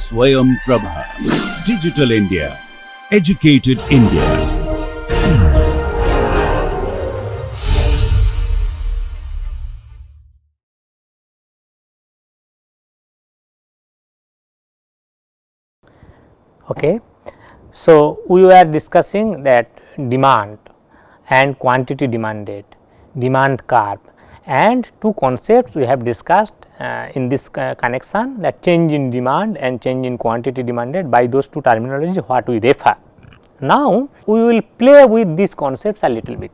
Swayam Prabha. Digital India. Educated India. Okay. So, we were discussing that demand and quantity demanded, demand curve, and two concepts we have discussed in this connection, that change in demand and change in quantity demanded. By those two terminology what we refer. Now, we will play with these concepts a little bit,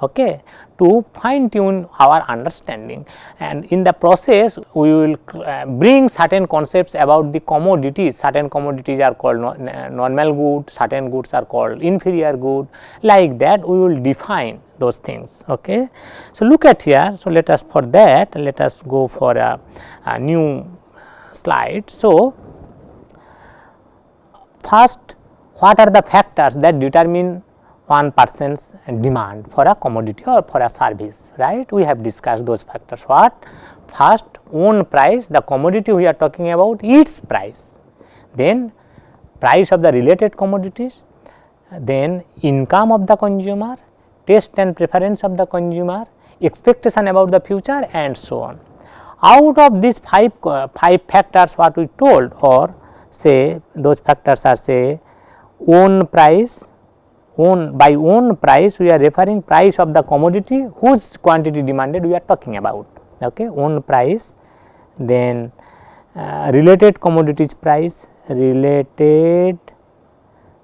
okay, to fine tune our understanding, and in the process we will bring certain concepts about the commodities. Certain commodities are called normal good, certain goods are called inferior good, like that we will define those things. Okay. So, look at here. So, let us for that let us go for a new slide. So, first, what are the factors that determine one person's demand for a commodity or for a service, right? We have discussed those factors. What? First, own price, the commodity we are talking about, its price, then price of the related commodities, then income of the consumer, taste and preference of the consumer, expectation about the future, and so on. Out of these five factors what we told, or say those factors are, say, own price. By own price we are referring price of the commodity whose quantity demanded we are talking about. Okay. Own price, then related commodities price, related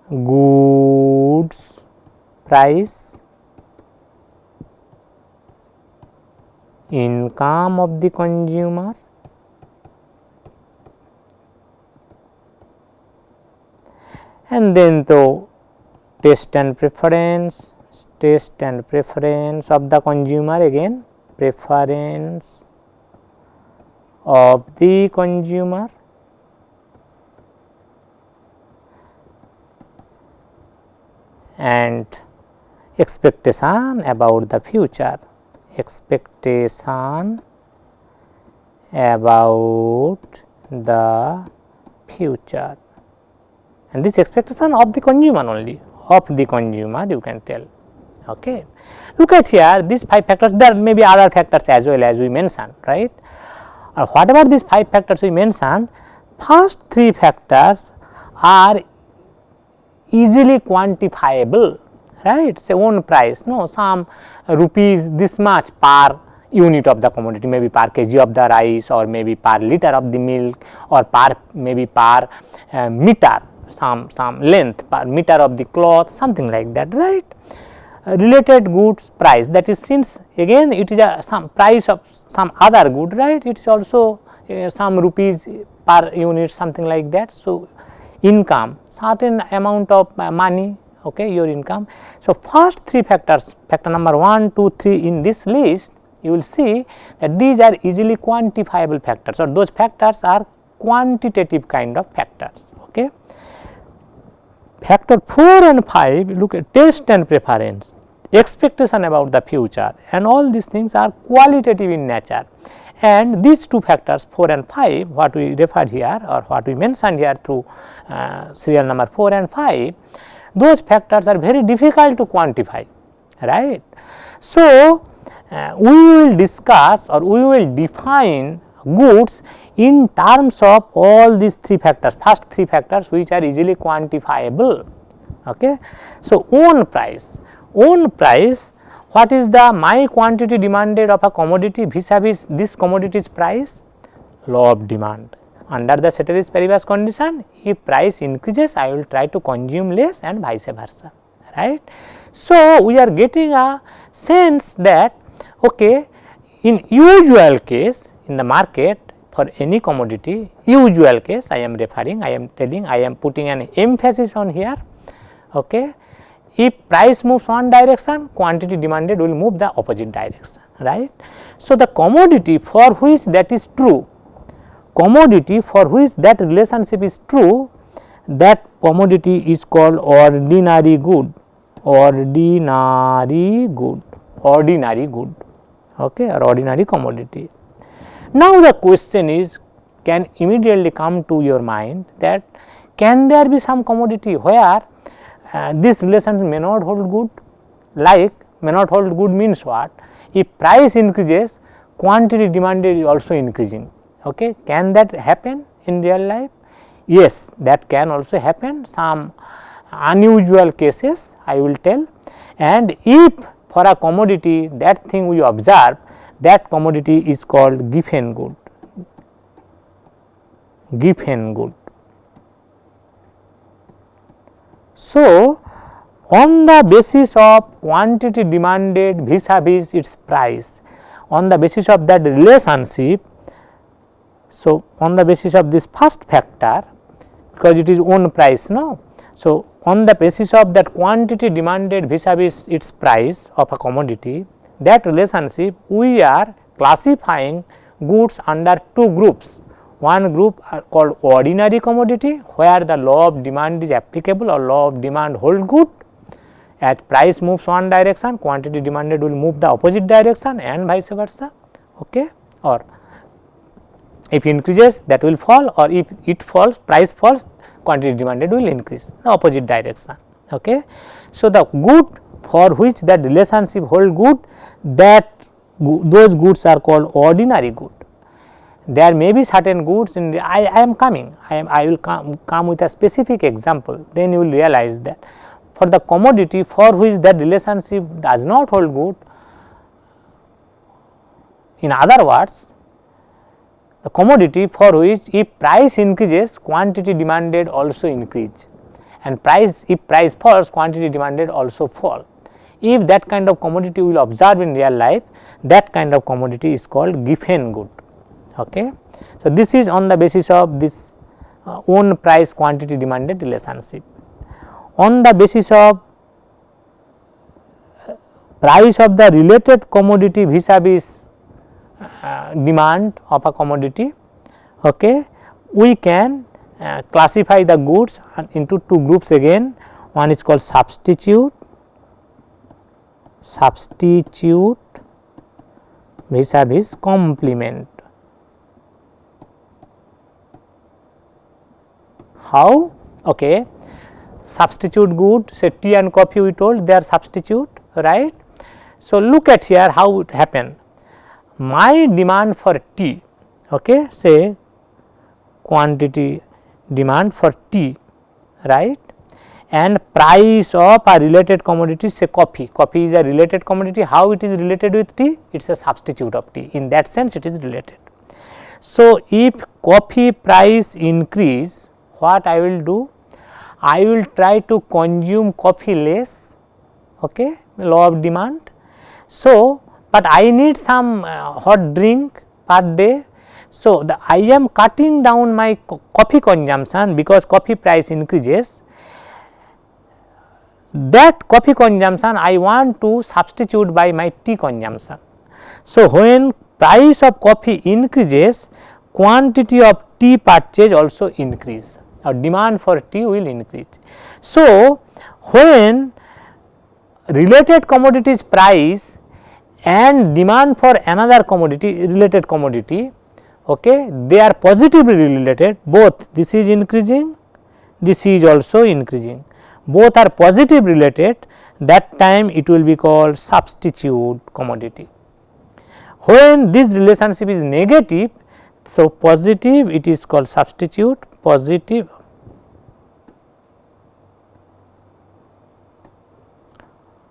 goods price, income of the consumer, and then the taste and preference of the consumer, again preference of the consumer, and expectation about the future, expectation about the future, and this expectation of the consumer only, of the consumer you can tell. Okay. Look at here, these five factors, there may be other factors as well as we mentioned, right. Whatever these five factors we mentioned, first three factors are easily quantifiable, right. Say own price, no, some rupees this much per unit of the commodity, maybe per kg of the rice, or maybe per liter of the milk, or maybe per meter, some length per meter of the cloth, something like that, right. Related goods price, that is, since again it is some price of some other good, right, it is also some rupees per unit, something like that. So, income, certain amount of money, okay, your income. So, first three factors, factor number 1, 2, 3 in this list, you will see that these are easily quantifiable factors, or those factors are quantitative kind of factors. Okay. Factor 4 and 5, look at taste and preference, expectation about the future, and all these things are qualitative in nature. And these two factors 4 and 5, what we referred here or what we mentioned here through serial number 4 and 5, those factors are very difficult to quantify, right. So, we will discuss or we will define goods in terms of all these three factors, first three factors which are easily quantifiable. Okay. So, own price, what is the my quantity demanded of a commodity vis-a-vis this commodity's price? Law of demand. Under the ceteris paribus condition, if price increases I will try to consume less and vice versa, right. So, we are getting a sense that, okay, in usual case in the market for any commodity, usual case I am referring, I am telling, I am putting an emphasis on here. Okay. If price moves one direction, quantity demanded will move the opposite direction, right. So, the commodity for which that is true, commodity for which that relationship is true, that commodity is called ordinary good, ordinary good, okay, or ordinary commodity. Now, the question is can immediately come to your mind that can there be some commodity where this relation may not hold good, like may not hold good means what? If price increases, quantity demanded is also increasing. Okay. Can that happen in real life? Yes, that can also happen, some unusual cases I will tell. And if for a commodity that thing we observe, that commodity is called given good, given good. So, on the basis of quantity demanded vis-a-vis its price, on the basis of that relationship, so on the basis of this first factor, because it is own price, no. So, on the basis of that quantity demanded vis-a-vis its price of a commodity, that relationship we are classifying goods under two groups. One group are called ordinary commodity, where the law of demand is applicable or law of demand hold good. As price moves one direction, quantity demanded will move the opposite direction and vice versa. Okay. Or if increases, that will fall, or if it falls, price falls, quantity demanded will increase the opposite direction. Okay. So, the good for which that relationship hold good, that those goods are called ordinary good. There may be certain goods in I am coming, I will come with a specific example, then you will realize that for the commodity for which that relationship does not hold good, in other words, the commodity for which if price increases, quantity demanded also increase, and if price falls, quantity demanded also fall. If that kind of commodity we will observe in real life, that kind of commodity is called given good. Okay. So, this is on the basis of this own price quantity demanded relationship. On the basis of price of the related commodity vis-a-vis demand of a commodity, okay, we can classify the goods into two groups again. One is called substitute vis-a-vis complement. How? Okay. Substitute good, say tea and coffee we told they are substitute, right. So, look at here how it happen. My demand for tea, okay, say quantity demand for tea, right, and price of a related commodity, say coffee. Coffee is a related commodity. How it is related with tea? It is a substitute of tea. In that sense, it is related. So, if coffee price increase, what I will do? I will try to consume coffee less, okay, law of demand. So, but I need some hot drink per day. So, I am cutting down my coffee consumption because coffee price increases. That coffee consumption I want to substitute by my tea consumption. So, when price of coffee increases, quantity of tea purchase also increase, or demand for tea will increase. So, when related commodities price and demand for another commodity, related commodity, okay, they are positively related, both this is increasing, this is also increasing, both are positive related, that time it will be called substitute commodity. When this relationship is negative, so positive, it is called substitute positive.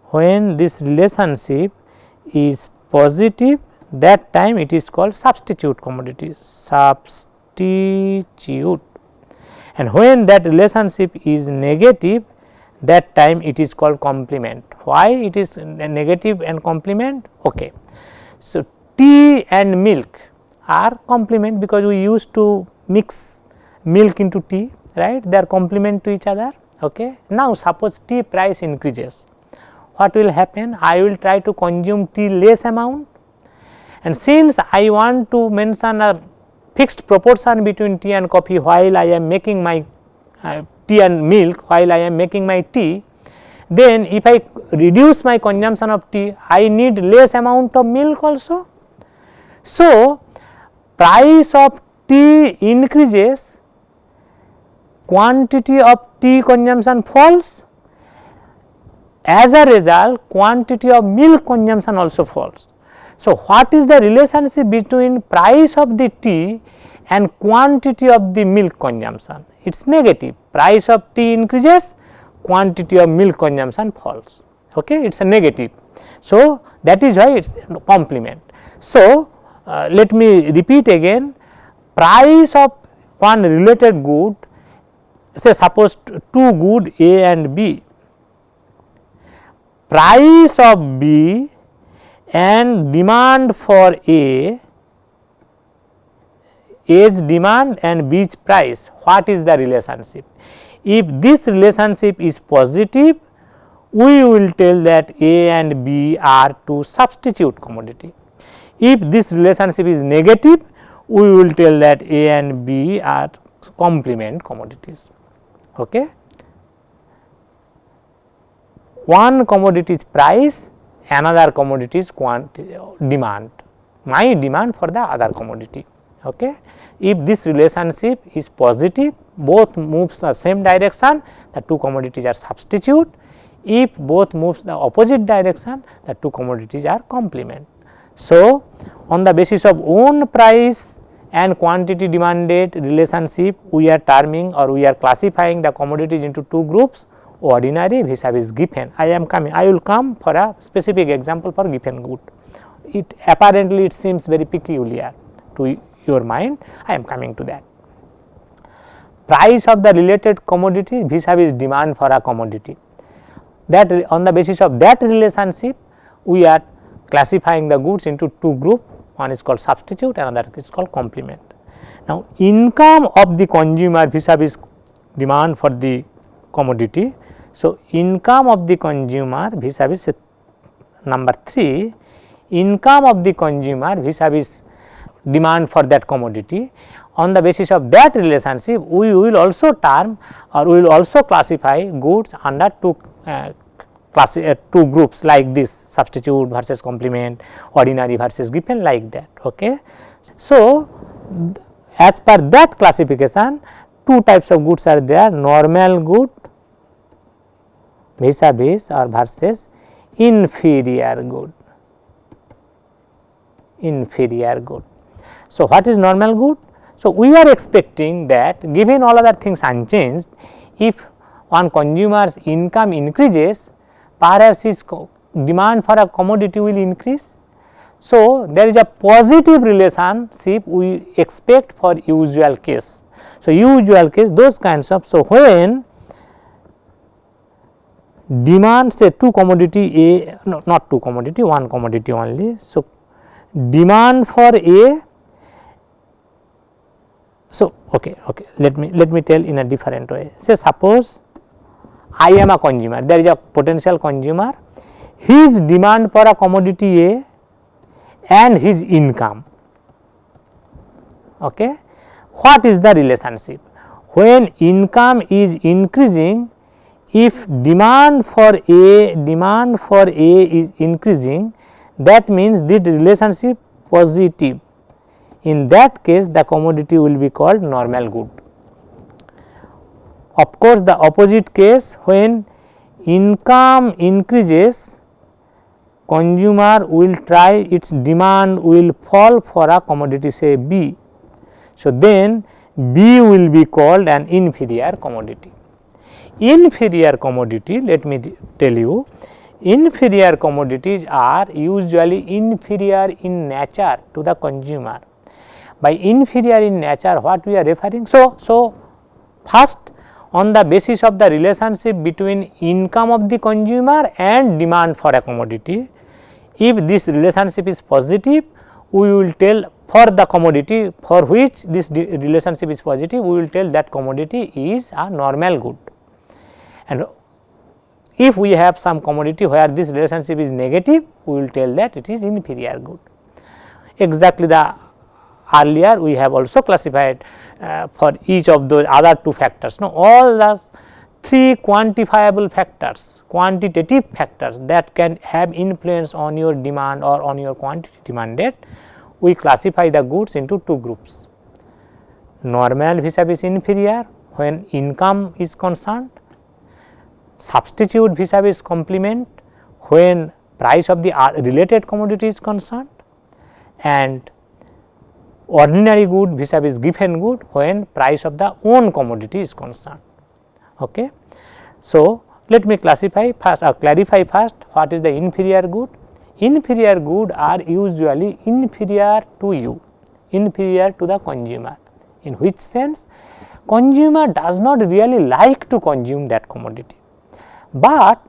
When this relationship is positive, that time it is called substitute commodity, substitute, and when that relationship is negative, that time it is called complement. Why it is negative and complement? Okay. So, tea and milk are complement because we used to mix milk into tea, right, they are complement to each other. Okay. Now, suppose tea price increases, what will happen? I will try to consume tea less amount, and since I want to mention a fixed proportion between tea and coffee while I am making my tea and milk, while I am making my tea, then if I reduce my consumption of tea, I need less amount of milk also. So, price of T increases, quantity of tea consumption falls, as a result quantity of milk consumption also falls. So, what is the relationship between price of the tea and quantity of the milk consumption? It is negative. Price of tea increases, quantity of milk consumption falls. Okay, it is a negative. So, that is why it is complement. So, let me repeat again, price of one related good, say suppose two good A and B, price of B and demand for A, A's demand and B's price, what is the relationship? If this relationship is positive, we will tell that A and B are two substitute commodity. If this relationship is negative, we will tell that A and B are complement commodities. Okay. One commodity is price, another commodity is demand, my demand for the other commodity. Okay. If this relationship is positive, both moves the same direction, the two commodities are substitute. If both moves the opposite direction, the two commodities are complement. So, on the basis of own price and quantity demanded relationship, we are terming or we are classifying the commodities into two groups, ordinary vis-a-vis Giffen. I will come for a specific example for Giffen good. It apparently it seems very peculiar to your mind, I am coming to that. Price of the related commodity vis-a-vis demand for a commodity, that on the basis of that relationship we are classifying the goods into two groups, one is called substitute, another is called complement. Now, income of the consumer vis-a-vis demand for the commodity. So, income of the consumer vis-a-vis number 3, income of the consumer vis-a-vis demand for that commodity. On the basis of that relationship, we will also term or we will also classify goods under two groups like this, substitute versus complement, ordinary versus Giffen, like that. Okay. So, as per that classification, two types of goods are there, normal good vis-a-vis or versus inferior good. Inferior good. So, what is normal good? So, we are expecting that given all other things unchanged, if one consumer's income increases, perhaps his demand for a commodity will increase. So, there is a positive relationship we expect for usual case. So, usual case those kinds of, so when demand say two commodity A, no, not two commodity, one commodity only. So, demand for A, so okay, let me tell in a different way. Say suppose I am a consumer, there is a potential consumer, his demand for a commodity A and his income. Okay. What is the relationship? When income is increasing, if demand for A is increasing, that means the relationship positive. In that case, the commodity will be called normal good. Of course, the opposite case, when income increases, consumer will try, its demand will fall for a commodity say B. So, then B will be called an inferior commodity. Inferior commodity, let me tell you, inferior commodities are usually inferior in nature to the consumer. By inferior in nature, what we are referring? So first, on the basis of the relationship between income of the consumer and demand for a commodity, if this relationship is positive, we will tell for the commodity for which this relationship is positive, we will tell that commodity is a normal good. And if we have some commodity where this relationship is negative, we will tell that it is inferior good. Exactly the earlier we have also classified for each of those other two factors. Now, all the three quantifiable factors, quantitative factors that can have influence on your demand or on your quantity demanded, we classify the goods into two groups. normal vis-a-vis inferior when income is concerned, substitute vis-a-vis complement when price of the related commodity is concerned, and ordinary good vis-a-vis given good when price of the own commodity is concerned. Okay. So, let me classify first clarify first what is the inferior good. Inferior good are usually inferior to you, inferior to the consumer. In which sense? Consumer does not really like to consume that commodity, but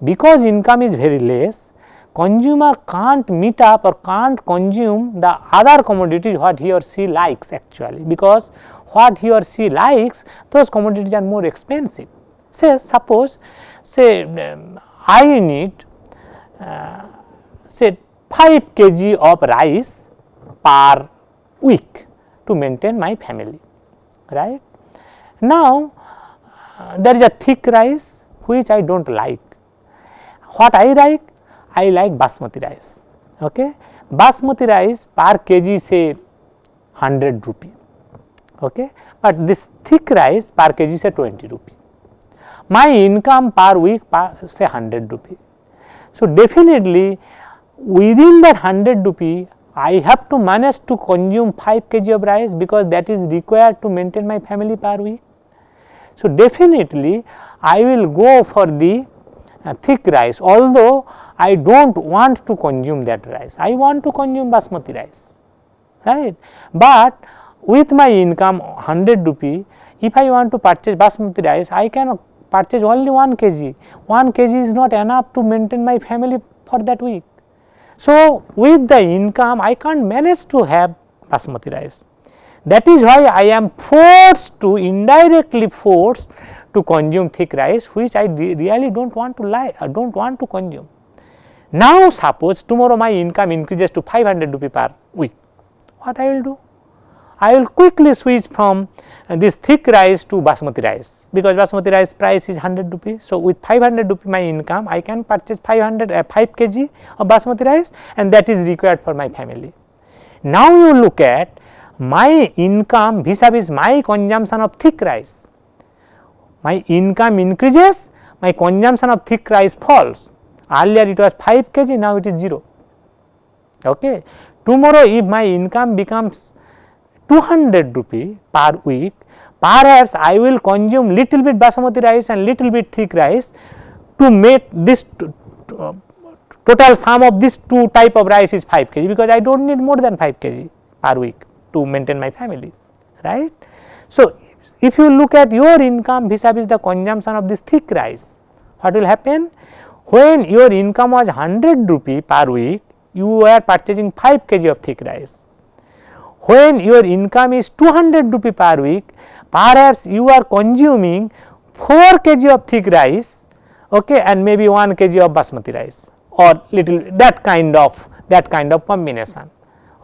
because income is very less, consumer can't meet up or can't consume the other commodities what he or she likes actually, because what he or she likes, those commodities are more expensive. Say suppose I need say 5 kg of rice per week to maintain my family, right. Now, there is a thick rice which I do not like. What I like? I like basmati rice. Okay. Basmati rice per kg say 100 rupee, okay. But this thick rice per kg say 20 rupee. My income per week say 100 rupee. So, definitely within that 100 rupee I have to manage to consume 5 kg of rice, because that is required to maintain my family per week. So, definitely I will go for the thick rice, although I do not want to consume that rice, I want to consume basmati rice, right. But with my income 100 rupee, if I want to purchase basmati rice, I can purchase only 1 kg, 1 kg is not enough to maintain my family for that week. So, with the income I can't manage to have basmati rice. That is why I am forced to, indirectly forced to consume thick rice, which I really do not want to do not want to consume. Now, suppose tomorrow my income increases to 500 rupee per week, what I will do? I will quickly switch from this thick rice to basmati rice, because basmati rice price is 100 rupees. So, with 500 rupee my income, I can purchase 5 kg of basmati rice, and that is required for my family. Now, you look at my income vis-a-vis my consumption of thick rice. My income increases, my consumption of thick rice falls. Earlier it was 5 kg, now it is 0. Okay. Tomorrow if my income becomes 200 rupee per week, perhaps I will consume little bit basmati rice and little bit thick rice to make this total sum of this two type of rice is 5 kg, because I do not need more than 5 kg per week to maintain my family, right. So, if you look at your income vis-a-vis the consumption of this thick rice, what will happen? When your income was 100 rupee per week, you were purchasing 5 kg of thick rice. When your income is 200 rupee per week, perhaps you are consuming 4 kg of thick rice, okay, and maybe 1 kg of basmati rice, or little that kind of combination.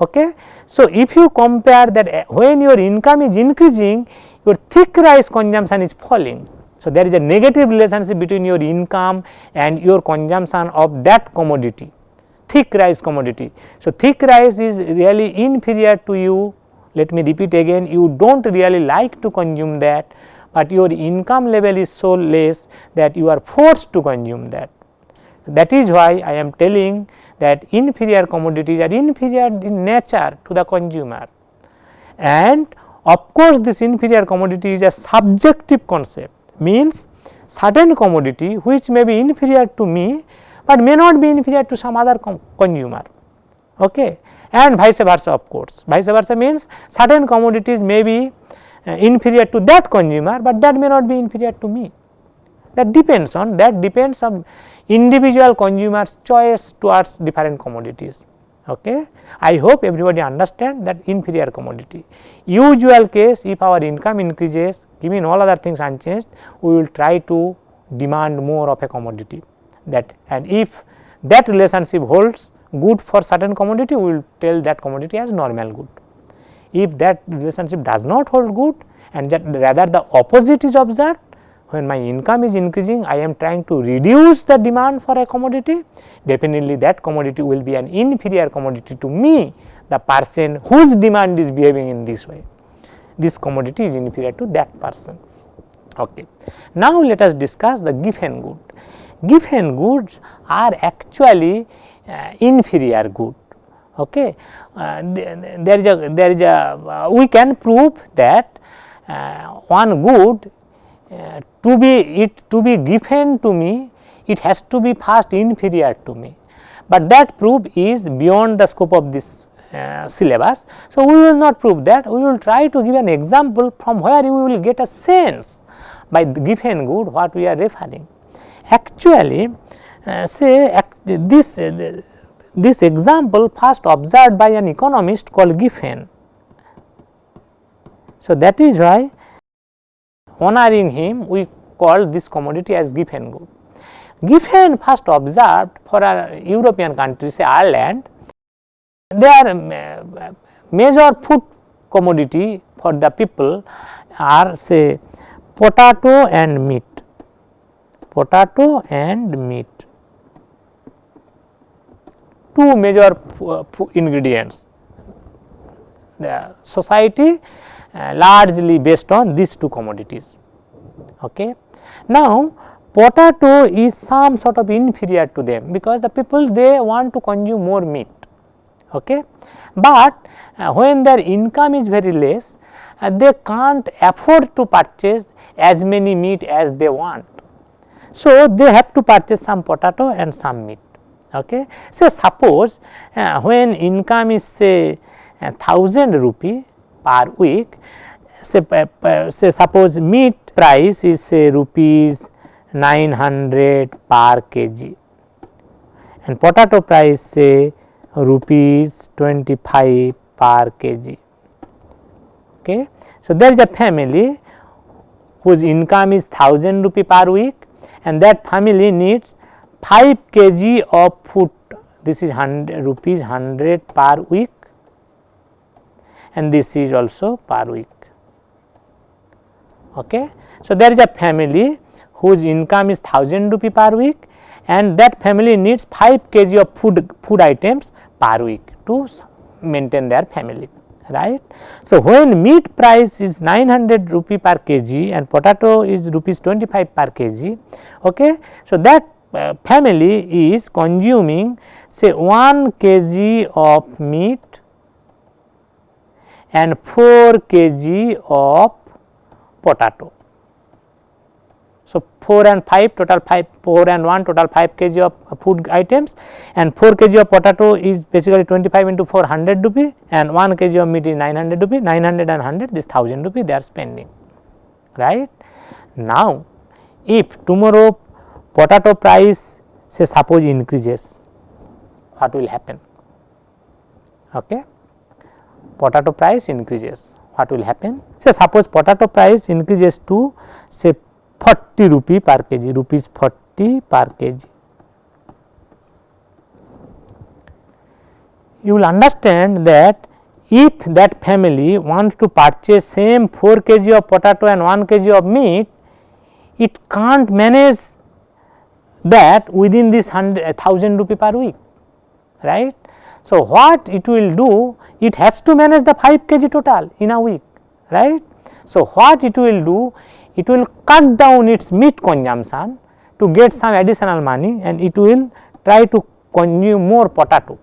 Okay. So, if you compare that, when your income is increasing, your thick rice consumption is falling. So, there is a negative relationship between your income and your consumption of that commodity, thick rice commodity. So, thick rice is really inferior to you. Let me repeat again, you do not really like to consume that, but your income level is so less that you are forced to consume that. That is why I am telling that inferior commodities are inferior in nature to the consumer, and of course, this inferior commodity is a subjective concept, means certain commodity which may be inferior to me, but may not be inferior to some other consumer, okay. And vice versa, of course, vice versa means certain commodities may be inferior to that consumer, but that may not be inferior to me. That depends on individual consumers' choice towards different commodities. Okay. I hope everybody understand that inferior commodity. Usual case, if our income increases, given all other things unchanged, we will try to demand more of a commodity, that, and if that relationship holds good for certain commodity, we will tell that commodity as normal good. If that relationship does not hold good, and that rather the opposite is observed, when my income is increasing, I am trying to reduce the demand for a commodity, definitely that commodity will be an inferior commodity to me, the person whose demand is behaving in this way. this commodity is inferior to that person. Okay. Now, let us discuss the given good. Given goods are actually inferior good. Okay. There is a we can prove that one good to be given to me, it has to be first inferior to me, but that proof is beyond the scope of this syllabus. So, we will not prove that, we will try to give an example from where you will get a sense by the given good what we are referring. Actually, say this example first observed by an economist called Giffen. So, that is why honoring him we call this commodity as Giffen good. Giffen first observed for a European country, say Ireland, their major food commodity for the people are say potato and meat, two major ingredients. The society largely based on these two commodities. Okay. Now, potato is some sort of inferior to them, because the people they want to consume more meat. Okay. But when their income is very less, they can't afford to purchase as many meat as they want. So, they have to purchase some potato and some meat. Okay. So, suppose when income is say 1000 rupee per week, say suppose meat price is say rupees 900 per kg and potato price say rupees 25 per kg. Okay. So, there is a family whose income is 1000 rupee per week, and that family needs 5 kg of food. This is 100 rupees 100 per week, and this is also per week. Okay. So, there is a family whose income is 1000 rupee per week, and that family needs 5 kg of food items per week to maintain their family, right. So, when meat price is 900 rupee per kg and potato is rupees 25 per kg, okay. So, that family is consuming say 1 kg of meat and 4 kg of potato. So, 4 and 5 total 5, 4 and 1 total 5 kg of food items, and 4 kg of potato is basically 25 into 4 100 rupee, and 1 kg of meat is 900 rupee, 900 and 100 this 1000 rupee they are spending, right. Now, if tomorrow potato price say suppose increases, what will happen? Okay. Potato price increases, what will happen? Say suppose potato price increases to say 40 rupee per kg, rupees 40 per kg. You will understand that if that family wants to purchase same 4 kg of potato and 1 kg of meat, it can't manage that within this 1000 rupee per week, right. So, what it will do, it has to manage the 5 kg total in a week, right. So, what it will do, it will cut down its meat consumption to get some additional money, and it will try to consume more potato.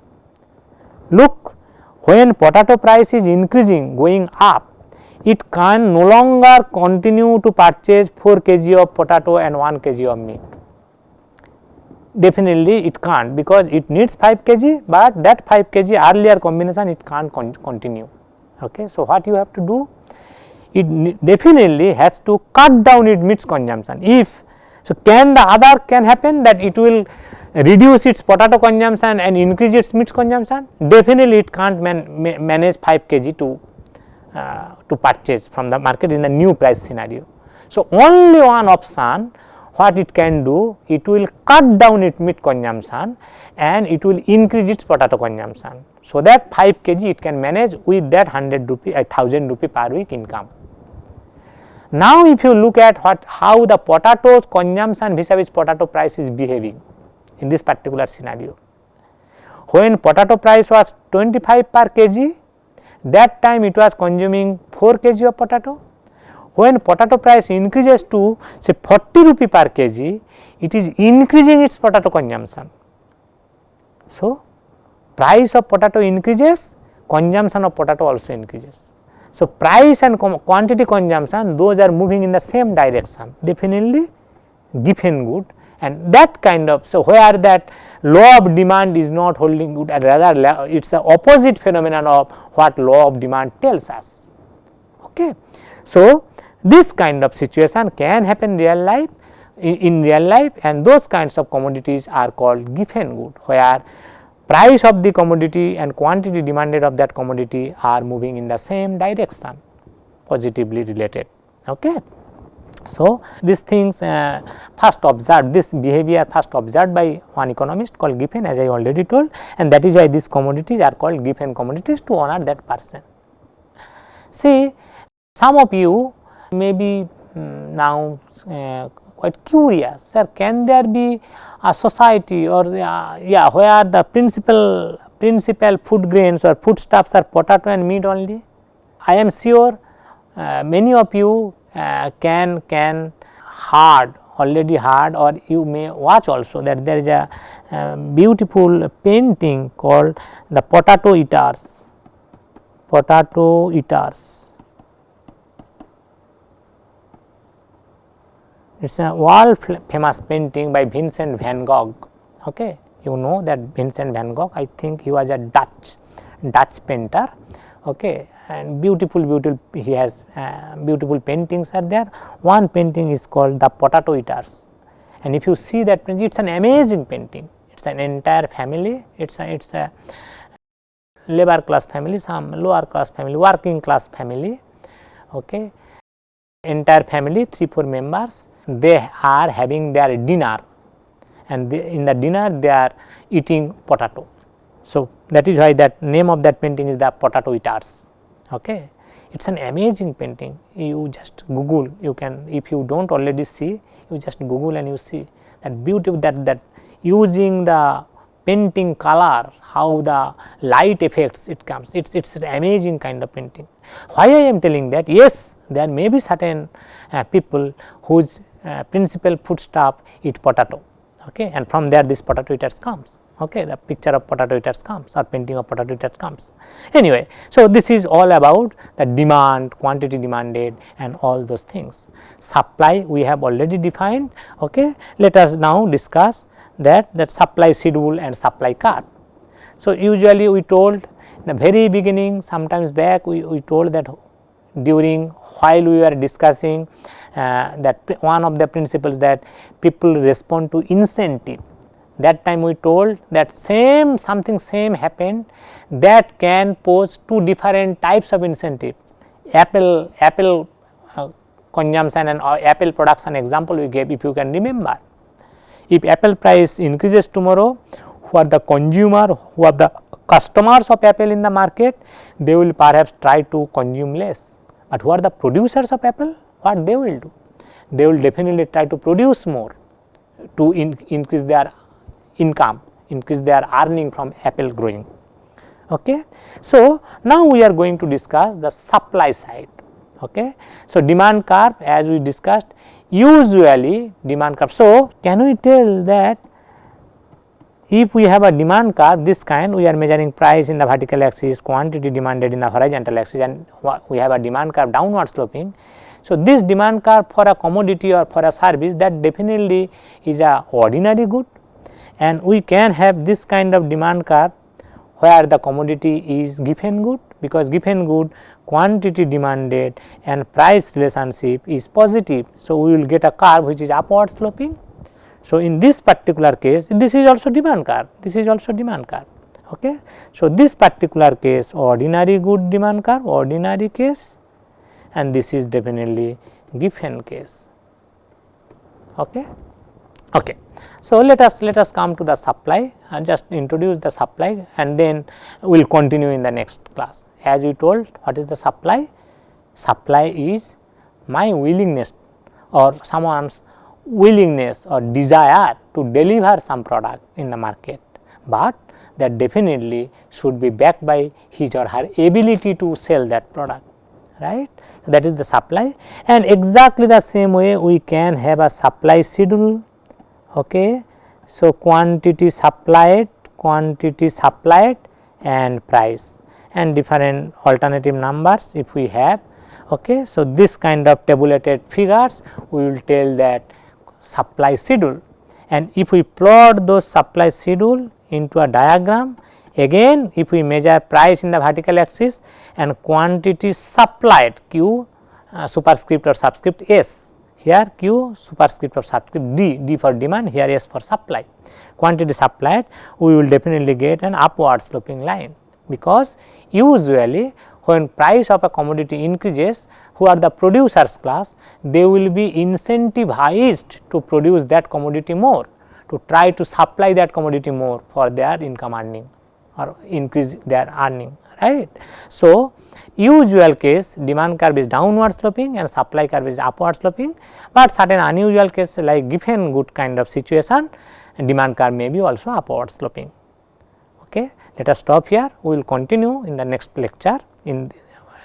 Look, when potato price is increasing, going up, it can no longer continue to purchase 4 kg of potato and 1 kg of meat. Definitely it can't, because it needs 5 kg, but that 5 kg earlier combination it can't continue. Okay. So, what you have to do? It definitely has to cut down its meat consumption. If so, can the other can happen that it will reduce its potato consumption and increase its meat consumption? Definitely it can't manage 5 kg to purchase from the market in the new price scenario. So, only one option what it can do, it will cut down its meat consumption and it will increase its potato consumption. So, that 5 kg it can manage with that 100 rupee 1000 rupee per week income. Now, if you look at how the potato consumption vis-a-vis potato price is behaving in this particular scenario. When potato price was 25 per kg, that time it was consuming 4 kg of potato. When potato price increases to say 40 rupee per kg, it is increasing its potato consumption. So, price of potato increases, consumption of potato also increases. So, price and quantity consumption, those are moving in the same direction, definitely given good, and that kind of, so where that law of demand is not holding good, and rather it is the opposite phenomenon of what law of demand tells us. Okay. So, this kind of situation can happen real life, in real life, and those kinds of commodities are called given good, where price of the commodity and quantity demanded of that commodity are moving in the same direction, positively related. Okay. So, these things first observed, this behavior first observed by one economist called Giffen, as I already told, and that is why these commodities are called Giffen commodities, to honor that person. See, some of you may be now quite curious, sir, can there be a society or where the principal food grains or foodstuffs are potato and meat only? I am sure many of you can already heard, or you may watch also, that there is a beautiful painting called the Potato Eaters. Potato Eaters. It is a world famous painting by Vincent van Gogh. Okay. You know that Vincent van Gogh, I think he was a Dutch painter. Okay. And beautiful, he has beautiful paintings are there. One painting is called the Potato Eaters, and if you see that painting, it is an amazing painting. It is an entire family, it is a labor class family, some lower class family, working class family. Okay. Entire family, 3-4 members, they are having their dinner, and in the dinner they are eating potato. So, that is why that name of that painting is the Potato Eaters. Okay. It is an amazing painting, you just Google, you can, if you do not already see, you just Google and you see that beauty, that using the painting color, how the light effects it comes, it is an amazing kind of painting. Why I am telling that? Yes, there may be certain people whose principal foodstuff eat potato, okay, and from there this Potato Eaters comes. Okay, the picture of Potato Eaters comes, or painting of Potato Eaters comes. Anyway, so this is all about the demand, quantity demanded, and all those things. Supply we have already defined. Okay, let us now discuss that supply schedule and supply curve. So, usually we told in the very beginning, sometimes back we told that during while we were discussing that one of the principles that people respond to incentive. That time we told that something same happened, that can pose two different types of incentive. Apple consumption and apple production example we gave, if you can remember. If apple price increases tomorrow, who are the consumer, who are the customers of apple in the market, they will perhaps try to consume less. But who are the producers of apple? What they will do? They will definitely try to produce more to increase their income, increase their earning from apple growing. Okay. So, now we are going to discuss the supply side. Okay. So, demand curve, as we discussed, usually demand curve. So, can we tell that if we have a demand curve this kind, we are measuring price in the vertical axis, quantity demanded in the horizontal axis, and we have a demand curve downward sloping. So, this demand curve for a commodity or for a service, that definitely is a ordinary good, and we can have this kind of demand curve where the commodity is given good, because given good quantity demanded and price relationship is positive. So, we will get a curve which is upward sloping. So, in this particular case, this is also demand curve, this is also demand curve. Okay. So, this particular case ordinary good demand curve, ordinary case, and this is definitely given case. Okay. Okay. So, let us come to the supply, just introduce the supply, and then we will continue in the next class. As we told, what is the supply? Supply is my willingness or someone's willingness or desire to deliver some product in the market, but that definitely should be backed by his or her ability to sell that product. right. That is the supply, and exactly the same way we can have a supply schedule. Okay. So, quantity supplied and price and different alternative numbers if we have. Okay. So, this kind of tabulated figures we will tell that supply schedule, and if we plot those supply schedule into a diagram, again if we measure price in the vertical axis and quantity supplied Q superscript or subscript S, here Q superscript or subscript D for demand, here S for supply, quantity supplied, we will definitely get an upward sloping line, because usually when price of a commodity increases, who are the producers class, they will be incentivized to produce that commodity more, to try to supply that commodity more for their income earning or increase their earning, right. So, usual case demand curve is downward sloping and supply curve is upward sloping, but certain unusual case like given good kind of situation, demand curve may be also upward sloping. Okay. Let us stop here, we will continue in the next lecture. In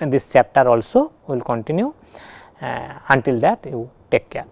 this chapter also we will continue. Until that, you take care.